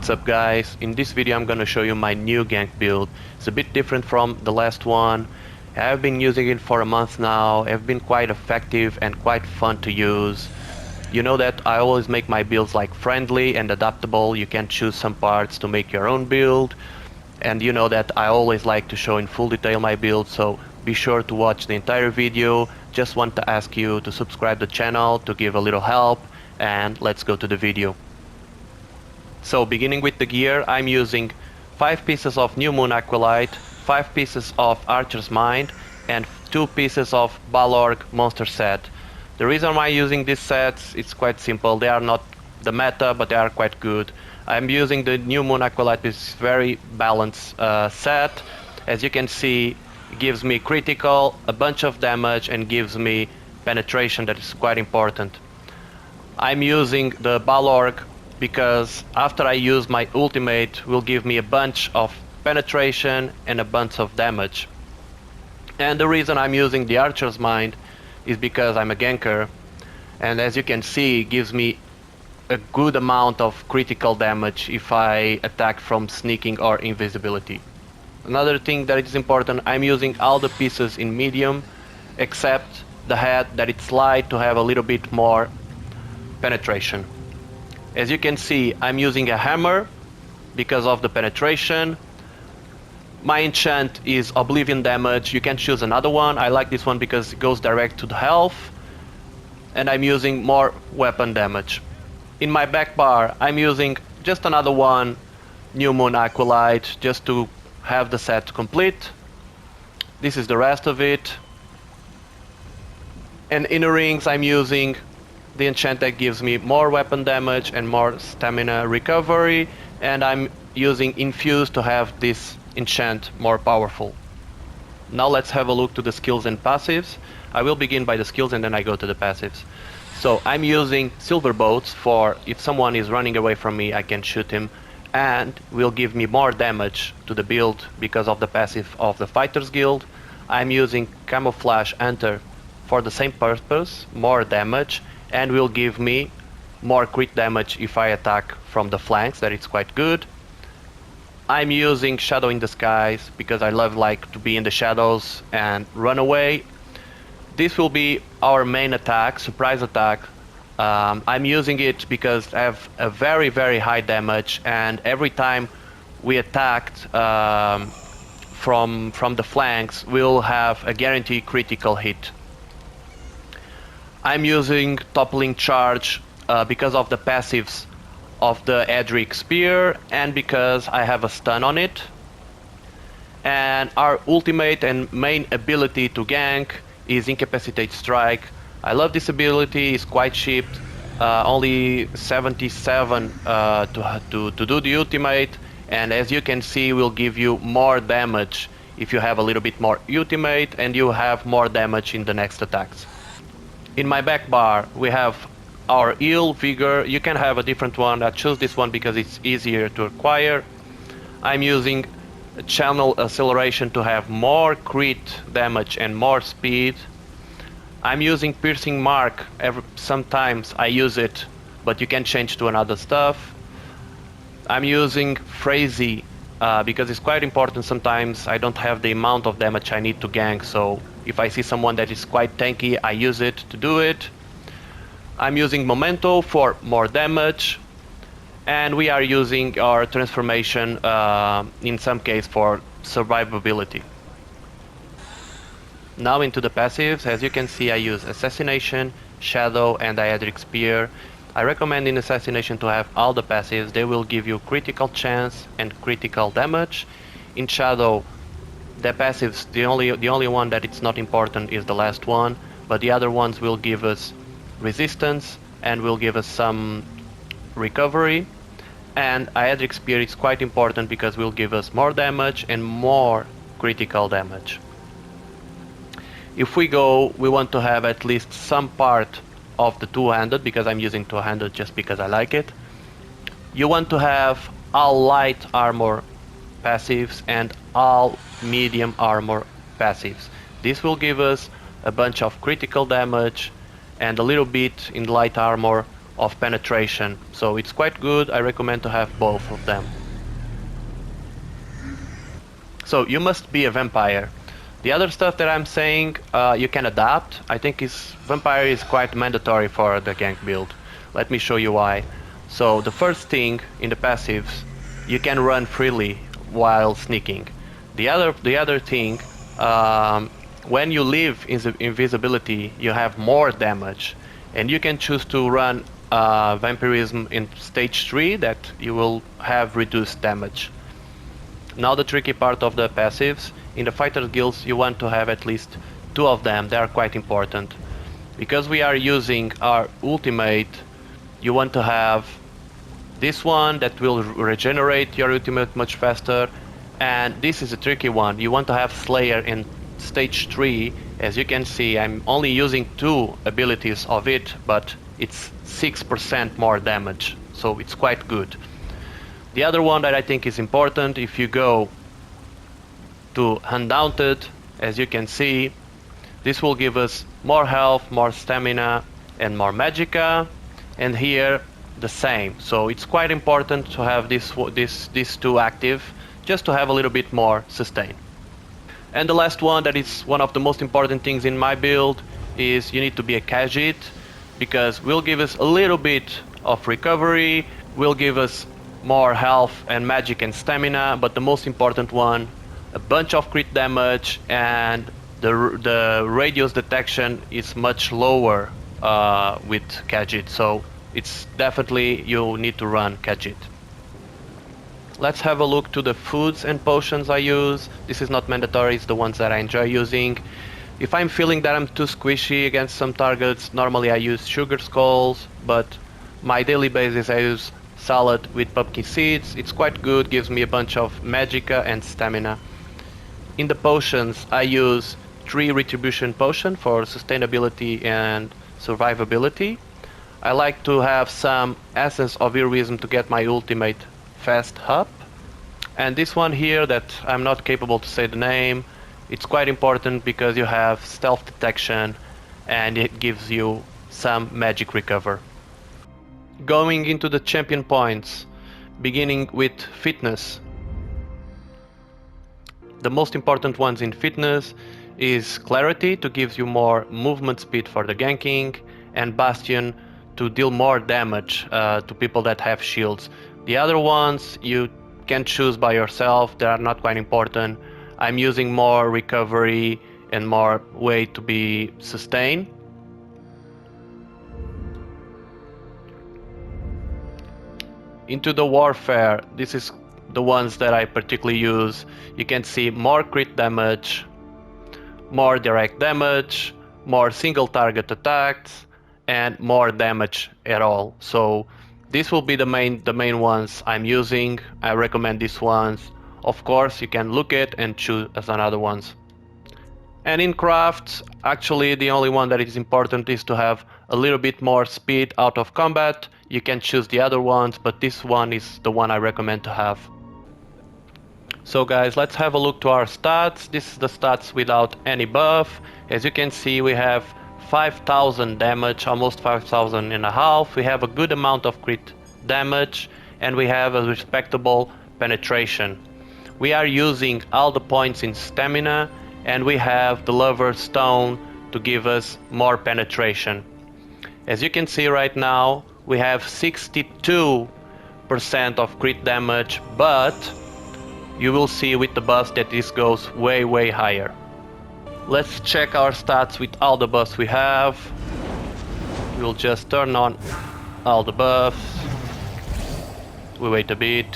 What's up guys, in this video I'm gonna show you my new gank build. It's a bit different from the last one. I've been using it for a month now. It's been quite effective and quite fun to use. You know that I always make my builds like friendly and adaptable. You can choose some parts to make your own build. And you know that I always like to show in full detail my build, so be sure to watch the entire video. Just want to ask you to subscribe to the channel to give a little help, and let's go to the video. So beginning with the gear, I'm using 5 pieces of New Moon Aqualite, 5 pieces of Archer's Mind, and 2 pieces of Balorg monster set. The reason why I'm using these sets, it's quite simple. They are not the meta, but they are quite good. I'm using the New Moon Aqualite, this very balanced set. As you can see, it gives me critical, a bunch of damage, and gives me penetration that is quite important. I'm using the Balorg because after I use my ultimate will give me a bunch of penetration and a bunch of damage. And the reason I'm using the Archer's Mind is because I'm a ganker, and as you can see, it gives me a good amount of critical damage if I attack from sneaking or invisibility. Another thing that is important, I'm using all the pieces in medium except the head, that it's light, to have a little bit more penetration. As you can see, I'm using a hammer because of the penetration. My enchant is Oblivion damage. You can choose another one. I like this one because it goes direct to the health. And I'm using more weapon damage. In my back bar, I'm using just another one, New Moon Aqualite, just to have the set complete. This is the rest of it. And in the rings, I'm using the enchant that gives me more weapon damage and more stamina recovery, and I'm using Infuse to have this enchant more powerful. Now let's have a look to the skills and passives. I will begin by the skills and then I go to the passives. So I'm using Silver Boats for if someone is running away from me, I can shoot him, and will give me more damage to the build because of the passive of the Fighters Guild. I'm using Camouflage Hunter for the same purpose, more damage, and will give me more crit damage if I attack from the flanks, that it's quite good. I'm using Shadow in the Skies because I love to be in the shadows and run away. This will be our main attack, surprise attack. I'm using it because I have a very high damage, and every time we attacked from the flanks, we'll have a guaranteed critical hit. I'm using Toppling Charge because of the passives of the Edric Spear and because I have a stun on it. And our ultimate and main ability to gank is Incapacitate Strike. I love this ability, it's quite cheap, only 77 to do the ultimate, and as you can see will give you more damage if you have a little bit more ultimate, and you have more damage in the next attacks. In my back bar we have our Heal, Vigor. You can have a different one. I choose this one because it's easier to acquire. I'm using Channel Acceleration to have more crit damage and more speed. I'm using Piercing Mark. Sometimes I use it, but you can change to another stuff. I'm using Frenzy because it's quite important. Sometimes I don't have the amount of damage I need to gank, so if I see someone that is quite tanky, I use it to do it. I'm using Memento for more damage, and we are using our transformation in some case for survivability. Now into the passives. As you can see, I use Assassination, Shadow, and Diedric Spear. I recommend in Assassination to have all the passives. They will give you critical chance and critical damage. In Shadow, the passives, the only one that it's not important is the last one, but the other ones will give us resistance and will give us some recovery. And Aedric Spear is quite important because will give us more damage and more critical damage. If we go, we want to have at least some part of the two-handed, because I'm using two-handed just because I like it. You want to have all light armor passives and all medium armor passives. This will give us a bunch of critical damage, and a little bit in light armor of penetration. So it's quite good. I recommend to have both of them. So you must be a vampire. The other stuff that I'm saying you can adapt. I think vampire is quite mandatory for the gank build. Let me show you why. So the first thing in the passives, you can run freely while sneaking. The other thing, when you leave invisibility, you have more damage, and you can choose to run vampirism in stage 3 that you will have reduced damage. Now the tricky part of the passives, in the fighter guilds you want to have at least 2 of them. They are quite important. Because we are using our ultimate, you want to have this one that will regenerate your ultimate much faster, and this is a tricky one. You want to have Slayer in stage 3. As you can see, I'm only using 2 abilities of it, but it's 6% more damage, so it's quite good. The other one that I think is important, if you go to Undaunted, as you can see, this will give us more health, more stamina, and more magicka, and here the same. So it's quite important to have these 2 active, just to have a little bit more sustain. And the last one, that is one of the most important things in my build, is you need to be a Khajiit, because will give us a little bit of recovery, will give us more health and magic and stamina, but the most important one, a bunch of crit damage, and the radius detection is much lower with Khajiit, so it's definitely you need to run Khajiit. Let's have a look to the foods and potions I use. This is not mandatory, it's the ones that I enjoy using. If I'm feeling that I'm too squishy against some targets, normally I use sugar skulls, but my daily basis I use salad with pumpkin seeds. It's quite good, gives me a bunch of magicka and stamina. In the potions I use 3 retribution potion for sustainability and survivability. I like to have some essence of heroism to get my ultimate fast up. And this one here that I'm not capable to say the name, it's quite important because you have stealth detection and it gives you some magic recover. Going into the champion points, beginning with fitness. The most important ones in fitness is clarity to give you more movement speed for the ganking, and bastion to deal more damage to people that have shields. The other ones you can choose by yourself, they are not quite important. I'm using more recovery and more way to be sustained. Into the warfare, this is the ones that I particularly use. You can see more crit damage, more direct damage, more single target attacks, and more damage at all. So this will be the main ones I'm using. I recommend these ones. Of course you can look at and choose as another ones. And in crafts, actually the only one that is important is to have a little bit more speed out of combat. You can choose the other ones, but this one is the one I recommend to have. So guys, let's have a look to our stats. This is the stats without any buff. As you can see, we have 5,000 damage, almost 5,000 and a half. We have a good amount of crit damage, and we have a respectable penetration. We are using all the points in stamina, and we have the Lover's Stone to give us more penetration. As you can see right now, we have 62% of crit damage, but you will see with the buffs that this goes way higher. Let's check our stats with all the buffs we have. We'll just turn on all the buffs. We wait a bit.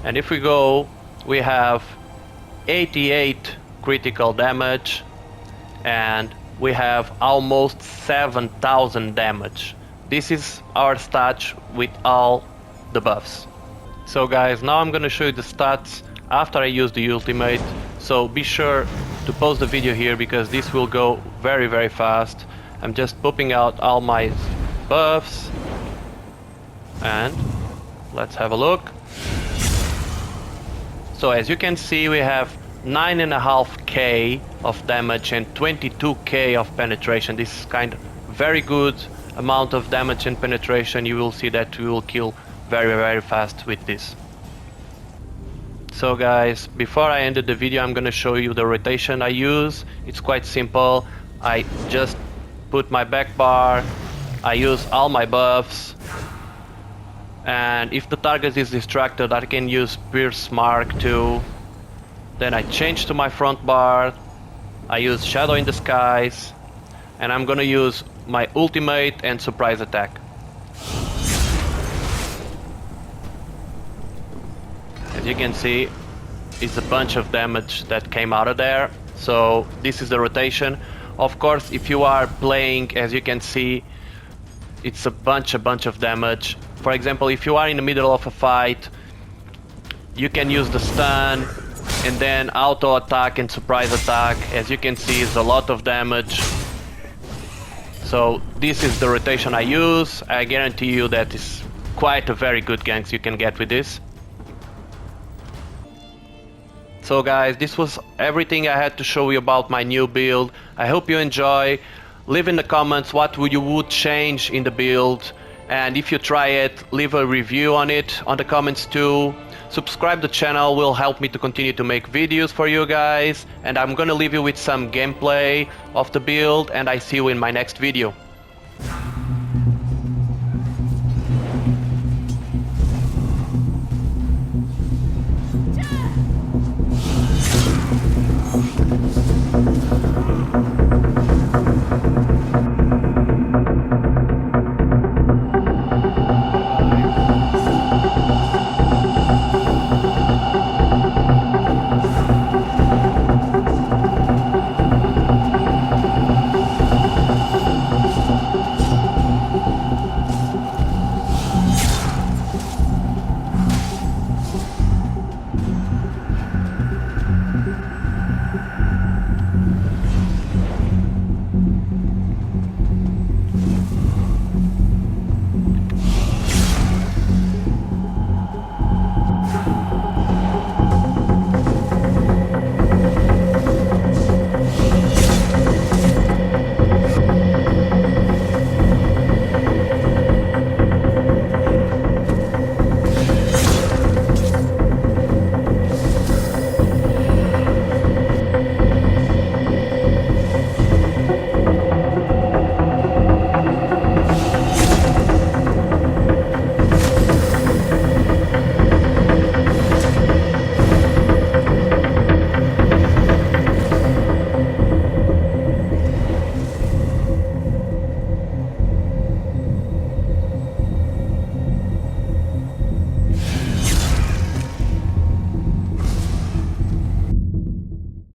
And if we go, we have 88 critical damage, and we have almost 7,000 damage. This is our stats with all the buffs. So guys, now I'm gonna show you the stats after I use the ultimate, so be sure to pause the video here because this will go very fast. I'm just popping out all my buffs, and let's have a look. So as you can see, we have 9.5k of damage and 22k of penetration. This is kind of very good amount of damage and penetration. You will see that you will kill very fast with this. So guys, before I end the video, I'm gonna show you the rotation I use. It's quite simple. I just put my back bar, I use all my buffs, and if the target is distracted, I can use Pierce Mark II. Then I change to my front bar, I use Shadow in the Skies, and I'm gonna use my ultimate and surprise attack. As you can see, it's a bunch of damage that came out of there. So this is the rotation. Of course, if you are playing, as you can see, it's a bunch of damage. For example, if you are in the middle of a fight, you can use the stun and then auto attack and surprise attack. As you can see, it's a lot of damage. So this is the rotation I use. I guarantee you that is quite a very good ganks you can get with this. So guys, this was everything I had to show you about my new build. I hope you enjoy. Leave in the comments what you would change in the build, and if you try it, leave a review on it on the comments too. Subscribe to the channel, will help me to continue to make videos for you guys, and I'm gonna leave you with some gameplay of the build, and I see you in my next video.